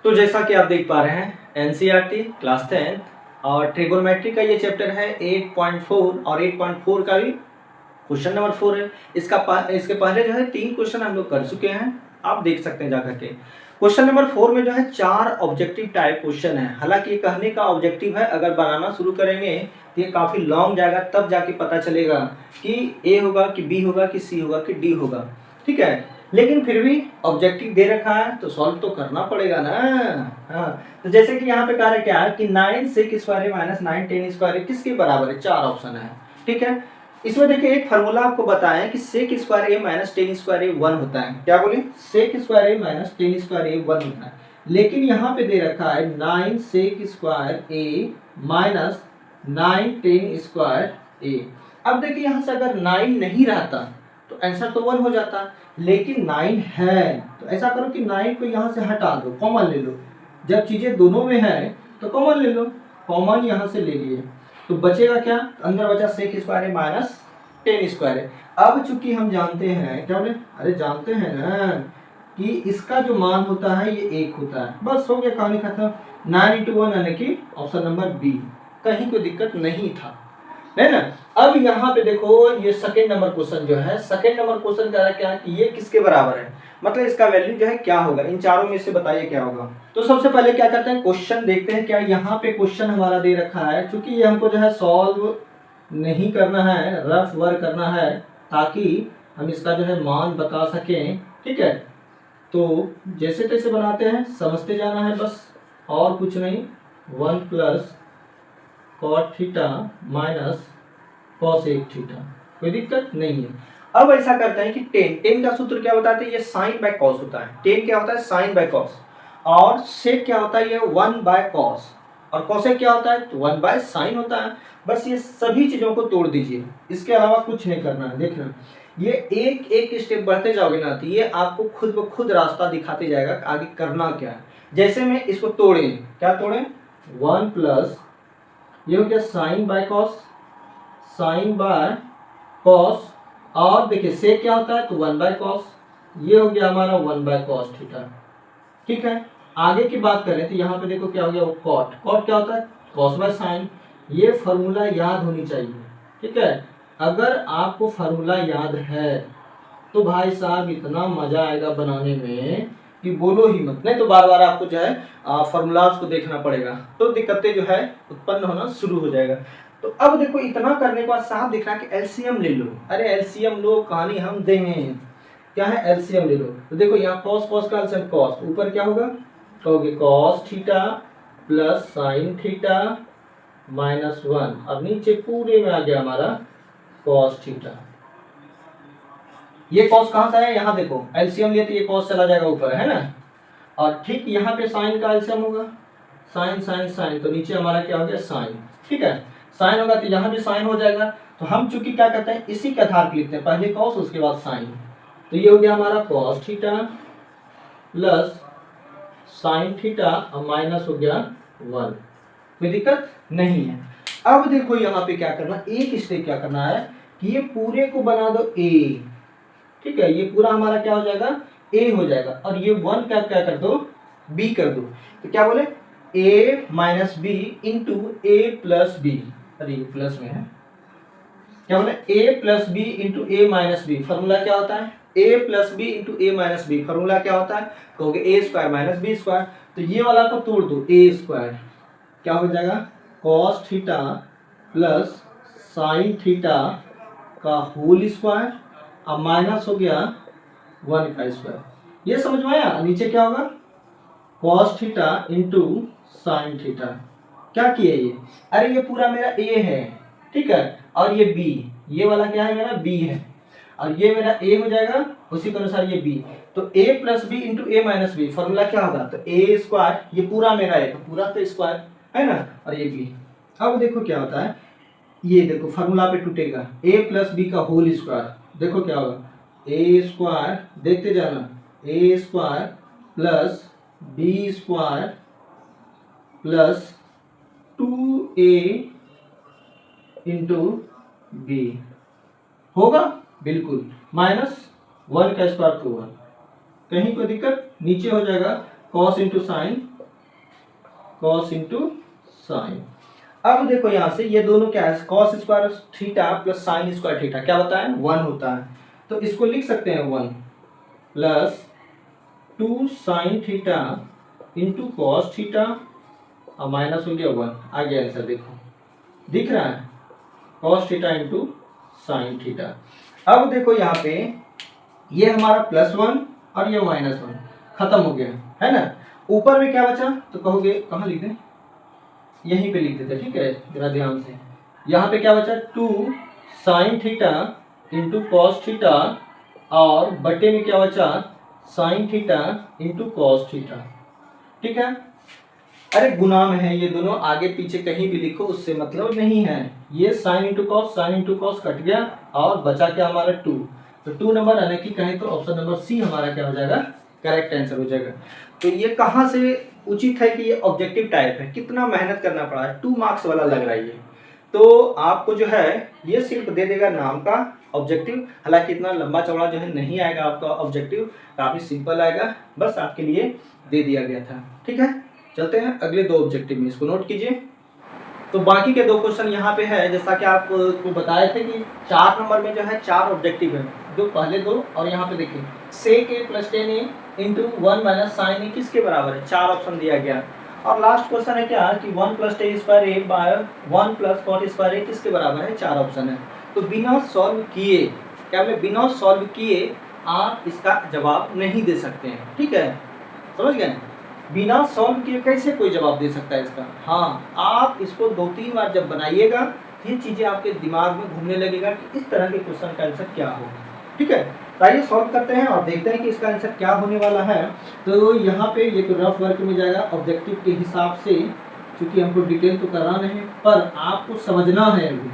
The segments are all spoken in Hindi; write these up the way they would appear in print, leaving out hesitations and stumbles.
तो जैसा कि आप देख पा रहे हैं एनसीईआरटी क्लास 10 और ट्रिगोनोमेट्री का ये चैप्टर है 8.4 और 8.4 का भी क्वेश्चन नंबर 4 है। इसके पहले जो है 3 क्वेश्चन हम लोग कर चुके हैं, आप देख सकते हैं जाकर के। क्वेश्चन नंबर 4 में जो है 4 ऑब्जेक्टिव टाइप क्वेश्चन है। हालांकि ये कहने का ऑब्जेक्टिव है, अगर बनाना शुरू करेंगे तो ये काफ़ी लॉन्ग जाएगा, तब जाके पता चलेगा कि ए होगा कि बी होगा कि सी होगा कि डी होगा। ठीक है, लेकिन फिर भी ऑब्जेक्टिव दे रखा है तो सॉल्व तो करना पड़ेगा ना। हाँ, तो जैसे कि यहाँ पे कहा है क्या है कि 9 sec स्क्वायर है माइनस 9 10 स्क्वायर है, किसके बराबर है? 4 ऑप्शन है। ठीक है, इसमें देखिए एक फार्मूला आपको बताएं कि sec स्क्वायर ए माइनस 10 स्क्वायर ए 1 होता है। क्या बोले? sec स्क्वायर ए माइनस 10 स्क्वायर ए 1 होता है, लेकिन यहाँ पे दे रखा है 9 sec स्क्वायर ए माइनस 9 10 स्क्वायर ए। अब देखिए यहाँ से अगर 9 नहीं रहता तो आंसर तो 1 हो जाता, लेकिन 9 है तो ऐसा करो कि 9 को यहाँ से हटा दो, कॉमन ले लो। जब चीजें दोनों में है तो कॉमन ले लो, कॉमन यहाँ से ले लिए तो बचेगा क्या? अंदर बचा sec स्क्वायर है माइनस 10 स्क्वायर है। अब चूंकि हम जानते हैं, क्या बोले? अरे जानते हैं ना कि इसका जो मान होता है ये 1 होता है। बस हो गया, कहानी खत्म। 9 into 1 यानी कि ऑप्शन नंबर बी, कहीं कोई दिक्कत नहीं था, है ना। अब यहाँ पे देखो ये सेकंड नंबर क्वेश्चन जो है, सेकंड नंबर क्वेश्चन कह रहा है क्या कि ये किसके बराबर है, मतलब इसका वैल्यू जो है क्या होगा, इन चारों में से बताइए क्या होगा। तो सबसे पहले क्या करते हैं, क्वेश्चन देखते हैं। क्या यहाँ पे क्वेश्चन हमारा दे रखा है, क्योंकि ये हमको जो है सॉल्व नहीं करना है, रफ वर्क करना है, ताकि हम इसका जो है मान बता सकें। ठीक है, तो जैसे तैसे बनाते हैं, समझते जाना है बस, और कुछ नहीं। 1 plus cot theta minus cos एक थीटा, कोई दिक्कत नहीं है। अब ऐसा करते हैं कि टेन का सूत्र क्या बताते हैं, ये साइन बाय कॉस होता है। टेन क्या होता है? Sine by cos. और सेक क्या होता है? ये 1 बाय कॉस। और कॉसेक क्या होता है? तो 1 बाय साइन होता है। बस ये सभी चीजों को तोड़ दीजिए, इसके अलावा कुछ नहीं करना है। देखना, ये एक एक स्टेप बढ़ते जाओगे ना तो ये आपको खुद ब खुद रास्ता दिखाते जाएगा आगे करना क्या है। जैसे में इसको तोड़े, क्या तोड़े? 1 प्लस ये हो गया sine by cos, sine by cos, और देखिए सेक क्या होता है? तो 1 बाय कॉस, ये हो गया हमारा 1 बाय कॉस थीटा। ठीक है, आगे की बात करें तो यहाँ पे देखो क्या हो गया, वो कॉट। कॉट क्या होता है? Cos by sine. ये फॉर्मूला याद होनी चाहिए। ठीक है, अगर आपको फार्मूला याद है तो भाई साहब इतना मजा आएगा बनाने में कि बोलो ही मत, नहीं तो बार बार आपको जो है फार्मूलाज को देखना पड़ेगा, तो दिक्कतें जो है उत्पन्न होना शुरू हो जाएगा। तो अब देखो इतना करने के बाद साफ दिख रहा है कि एलसीएम ले लो। अरे एलसीएम लो, कहानी हम देंगे। क्या है? एलसीएम ले लो। तो देखो यहाँ कॉस कॉस का एलसीएम कॉस, ऊपर क्या होगा? कहोगे cos theta plus sine theta minus 1, अब नीचे पूरे में आ गया हमारा कॉस थीटा। ये कॉस कहां से आया? यहाँ देखो एलसीएम लिए तो ये कॉस चला जाएगा ऊपर, है ना। और ठीक यहाँ पे साइन का एलसीएम होगा, साइन साइन साइन, तो नीचे हमारा क्या हो गया? साइन। ठीक है, साइन होगा तो यहाँ भी साइन हो जाएगा। तो हम चूंकि क्या करते हैं, इसी के आधार पर लिखते हैं, पहले कॉस उसके बाद साइन। तो ये हो गया हमारा cos theta plus sine theta और माइनस हो गया 1, कोई दिक्कत नहीं है। अब देखो यहाँ पे क्या करना, एक स्टेप क्या करना है कि ये पूरे को बना दो ए। ठीक है, ये पूरा हमारा क्या हो जाएगा? ए हो जाएगा, और ये 1 क्या क्या कर दो? बी कर दो। तो क्या बोले? ए माइनस बी इंटू ए प्लस बी। अरे ये प्लस में है, क्या बोले? ए प्लस बी इंटू ए माइनस बी। फॉर्मूला क्या होता है? ए प्लस बी इंटू ए माइनस बी। फॉर्मूला क्या होता है? कहोगे ए स्क्वायर माइनस बी स्क्वायर। तो ये वाला को तोड़ दो, ए स्क्वायर क्या हो जाएगा? Cos theta plus sine theta का होल स्क्वायर, अब माइनस हो गया 1 का स्क्वायर। ये समझ में आया? नीचे क्या होगा? Cos theta into sine theta. क्या किया ये? अरे ये पूरा मेरा ए है, ठीक है, और ये बी, ये वाला क्या है? मेरा बी है, और ये मेरा ए हो जाएगा, उसी के अनुसार ये बी। तो a plus B into A minus b, formula क्या होगा? तो ए स्क्वायर, ये पूरा मेरा है तो पूरा तो स्क्वायर है ना, और ये बी। अब देखो क्या होता है, ये देखो फार्मूला पे टूटेगा, a प्लस बी का होल स्क्वायर। देखो क्या होगा? ए स्क्वायर, देखते जाना, A square plus B square plus 2a into B होगा, बिल्कुल, माइनस 1 का स्क्वायर तो 1, कहीं कोई दिक्कत? नीचे हो जाएगा cos into sine, cos into sine. अब देखो यहाँ से ये दोनों क्या है, cos square theta plus sine square theta क्या होता है, 1 होता है। तो इसको लिख सकते हैं 1 plus 2 sine theta into cos theta और माइनस हो गया 1। आ गया आंसर, देखो दिख रहा है, cos theta into sine theta. अब देखो यहाँ पे ये हमारा +1 और ये -1 खत्म हो गया है ना। ऊपर में क्या बचा, तो कहोगे कहाँ लिख दें, यहीं पे लिख देते, ठीक है जरा ध्यान से। यहाँ पे क्या बचा, 2 sine theta into cos theta और बटे में क्या बचा, sine theta into cos theta, ठीक है। अरे गुना में है ये दोनों, आगे पीछे कहीं भी लिखो उससे मतलब नहीं है। ये साइन इंटू कॉस कट गया और बचा क्या हमारा 2। तो 2 नंबर यानी कि कहें तो ऑप्शन नंबर सी हमारा क्या हो जाएगा, करेक्ट आंसर हो जाएगा। तो ये कहाँ से उचित है कि ये ऑब्जेक्टिव टाइप है, कितना मेहनत करना पड़ा है, 2 मार्क्स वाला लग रहा है ये। तो आपको जो है ये सिर्फ दे देगा नाम का ऑब्जेक्टिव, हालांकि इतना लंबा चौड़ा जो है नहीं आएगा आपका ऑब्जेक्टिव, काफ़ी सिंपल आएगा, बस आपके लिए दे दिया गया था, ठीक है। चलते हैं अगले 2 ऑब्जेक्टिव में, इसको नोट कीजिए। तो बाकी के 2 क्वेश्चन यहाँ पे है, जैसा कि आपको बताए थे कि 4 नंबर में जो है 4 ऑब्जेक्टिव है, जो पहले 2 और यहाँ पे देखिए sec A plus 10a into 1 minus sine A किसके बराबर है, 4 ऑप्शन दिया गया। और लास्ट क्वेश्चन है क्या कि 1 प्लस टेन स्क्वायर ए बाय 1 प्लस कॉट स्क्वायर ए किसके बराबर है, 4 ऑप्शन है। तो बिना सॉल्व किए, क्या बोले, बिना सॉल्व किए आप इसका जवाब नहीं दे सकते हैं, ठीक है, समझ गए। बिना सॉल्व किए कैसे कोई जवाब दे सकता है इसका। हाँ, आप इसको 2-3 बार जब बनाइएगा ये चीज़ें आपके दिमाग में घूमने लगेगा कि इस तरह के क्वेश्चन का आंसर क्या होगा, ठीक है। तो आइए सॉल्व करते हैं और देखते हैं कि इसका आंसर क्या होने वाला है। तो यहाँ पे ये तो रफ वर्क में जाएगा ऑब्जेक्टिव के हिसाब से, क्योंकि हमको डिटेल तो करना नहीं पर आपको समझना है अभी,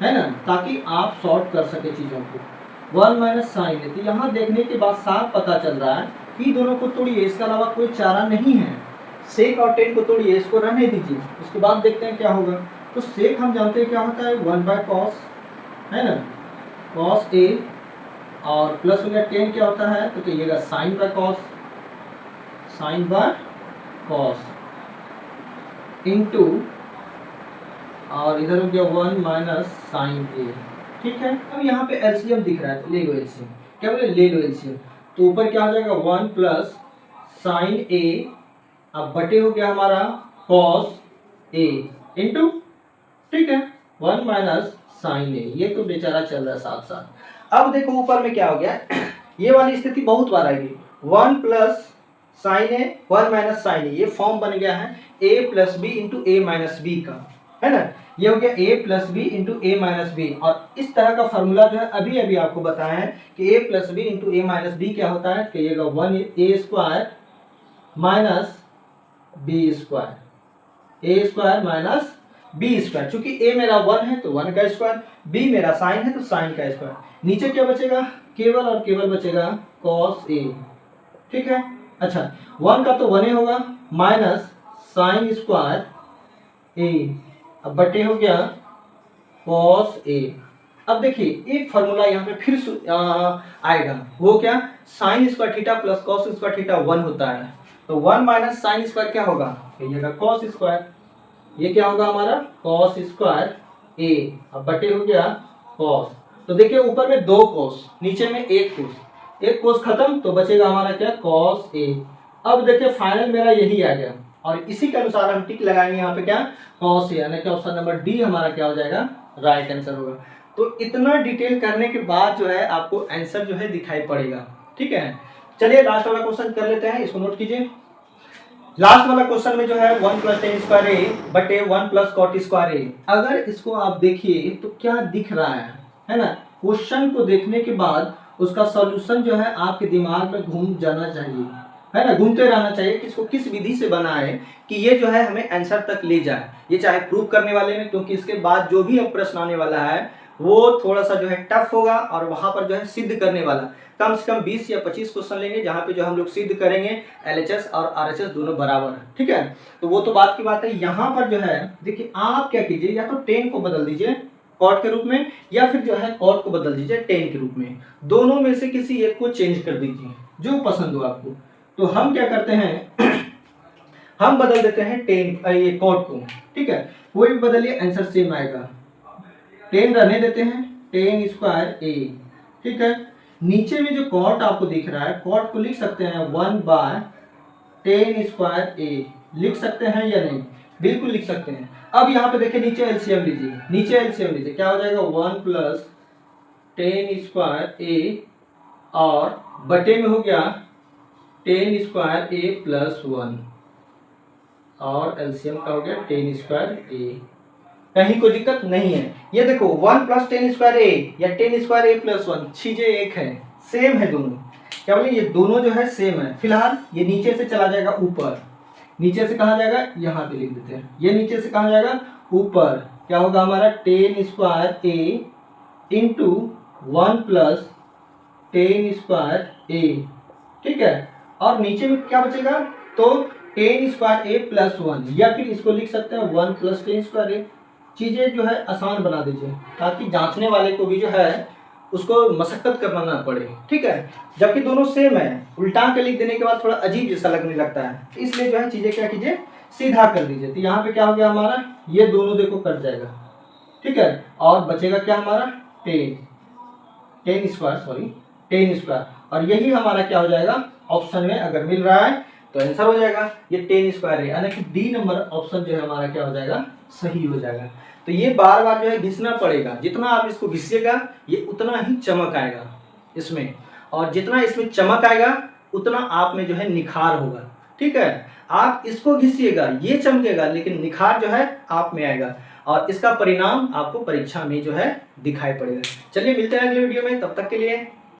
है ना, ताकि आप सॉल्व कर सके चीज़ों को। 1 माइनस साइन है, तो यहाँ देखने के बाद साफ पता चल रहा है कि दोनों को तोड़िए, इसके अलावा कोई चारा नहीं है। सेक और टेन को तोड़िए, इसको रहने दीजिए, उसके बाद देखते हैं क्या होगा। तो सेक हम जानते हैं क्या होता है, 1 बाय कॉस, है ना, कॉस ए, और प्लस हो गया 10 क्या होता है, तो कहिएगा sine by cos, sine by cos into, और इधर हो गया 1 माइनस साइन ए, ठीक है। अब यहाँ पे एलसीएम दिख रहा है, तो ले लो एलसीएम, क्या बोले, ले लो एलसीएम। तो ऊपर क्या हो जाएगा 1 प्लस साइन ए, अब बटे हो गया हमारा कॉस ए इंटू, ठीक है, 1 माइनस साइन ए, ये तो बेचारा चल रहा है साथ साथ। अब देखो ऊपर में क्या हो गया, ये वाली स्थिति बहुत बार आएगी, 1 plus sine a 1 minus sine a, ये फॉर्म बन गया है a plus B into A minus b का, है ना। ये हो गया a plus B into A minus b, और इस तरह का फॉर्मूला जो है अभी अभी आपको बताया है कि a plus B into A minus B क्या होता है, कहिएगा 1a square minus B square, A square minus B square. चूंकि a मेरा 1 है तो 1 का स्क्वायर, b मेरा साइन है तो साइन का स्क्वायर, नीचे क्या बचेगा, केवल और केवल बचेगा cos a, ठीक है। अच्छा 1 का तो 1 होगा माइनस साइन स्क्वायर a, अब बटे हो गया cos a। अब देखिए एक फार्मूला यहाँ पे फिर आएगा, वो क्या, sine square theta plus cos square theta 1 होता है, तो 1 माइनस साइन स्क्वायर क्या होगा, कहिएगा कॉस स्क्वायर, ये क्या होगा हमारा कॉस स्क्वायर a, अब बटे हो गया कॉस। तो देखिए ऊपर में 2 कोस, नीचे में 1 कोस, 1 कोस खत्म तो बचेगा हमारा क्या, कॉस a। अब देखिए फाइनल मेरा यही आ गया, और इसी के अनुसार हम टिक लगाएंगे यहाँ पे क्या, कॉस a, यानी कि ऑप्शन नंबर डी हमारा क्या हो जाएगा, राइट आंसर होगा। तो इतना डिटेल करने के बाद जो है आपको आंसर जो है दिखाई पड़ेगा, ठीक है। चलिए लास्ट वाला क्वेश्चन कर लेते हैं, इसको नोट कीजिए। लास्ट वाला क्वेश्चन में जो है 1 प्लस टेन स्क्वायर ए बटे 1 प्लस कॉट स्क्वायर ए, अगर इसको आप देखिए तो क्या दिख रहा है ना। क्वेश्चन को देखने के बाद उसका सॉल्यूशन जो है आपके दिमाग में घूम जाना चाहिए, है ना, घूमते रहना चाहिए कि इसको किस विधि से बना है कि ये जो है हमें आंसर तक ले जाए। ये चाहे प्रूव करने वाले में, क्योंकि इसके बाद जो भी अब प्रश्न आने वाला है वो थोड़ा सा जो है टफ होगा, और वहां पर जो है सिद्ध करने वाला कम से कम 20 या 25 क्वेश्चन लेंगे, जहां पे जो हम लोग सिद्ध करेंगे LHS और RHS दोनों बराबर है, ठीक है। तो वो तो बात की बात है। यहाँ पर जो है देखिए आप क्या कीजिए, या तो 10 को बदल दीजिए कॉट के रूप में, या फिर जो है कॉट को बदल दीजिए 10 के रूप में, दोनों में से किसी एक को चेंज कर दीजिए, जो पसंद हो आपको। तो हम क्या करते हैं हम बदल देते हैं 10 ये कॉट को, ठीक है, कोई भी बदलिए आंसर सेम आएगा। 10 रहने देते हैं, 10 स्क्वायर a, ठीक है। नीचे में जो कॉट आपको दिख रहा है, कॉट को लिख सकते हैं 1/10 स्क्वायर a, लिख सकते हैं या नहीं? बिल्कुल लिख सकते हैं। अब यहाँ पे देखिए नीचे एलसीएम लीजिए, नीचे एलसीएम लीजिए, क्या हो जाएगा 1 + 10 स्क्वायर a और बटे में हो गया 10 स्क्वायर a + 1 और एलसीएम का हो गया 10 स्क्वायर a। कहीं कोई दिक्कत नहीं है। ये देखो 1 + 10 स्क्वायर a या 10 स्क्वायर a + 1 चीजें एक है, सेम है दोनों। क्या बोले, ये दोनों जो है सेम है। फिलहाल ये नीचे से चला जाएगा ऊपर, नीचे से कहाँ जाएगा, यहाँ पे लिख देते हैं, ये नीचे से कहाँ जाएगा ऊपर। क्या होगा हमारा 10 square a into 1 + 10 square a, ठीक है। और नीचे में क्या बचेगा, तो 10 स्क्वायर a + 1, या फिर इसको लिख सकते हैं 1 + 10 स्क्वायर a। चीजें जो है आसान बना दीजिए ताकि जांचने वाले को भी जो है उसको मशक्कत करना ना पड़े, ठीक है। जबकि दोनों सेम है, उल्टा के लिख देने के बाद थोड़ा अजीब जैसा लगने लगता है, इसलिए जो है चीजें क्या कीजिए, सीधा कर दीजिए। तो यहाँ पे क्या हो गया हमारा, ये दोनों देखो कट जाएगा, ठीक है, और बचेगा क्या हमारा 10 स्क्वायर, और यही हमारा क्या हो जाएगा ऑप्शन में अगर मिल रहा है तो आंसर हो जाएगा ये 10 स्क्वायर है, यानी कि डी नंबर ऑप्शन जो है हमारा क्या हो जाएगा, सही हो जाएगा। तो ये बार बार जो है घिसना पड़ेगा, जितना आप इसको घिसिएगा ये उतना ही चमक आएगा इसमें, और जितना इसमें चमक आएगा उतना आप में जो है निखार होगा, ठीक है। आप इसको घिसिएगा ये चमकेगा, लेकिन निखार जो है आप में आएगा, और इसका परिणाम आपको परीक्षा में जो है दिखाई पड़ेगा। चलिए मिलते हैं अगले वीडियो में, तब तक के लिए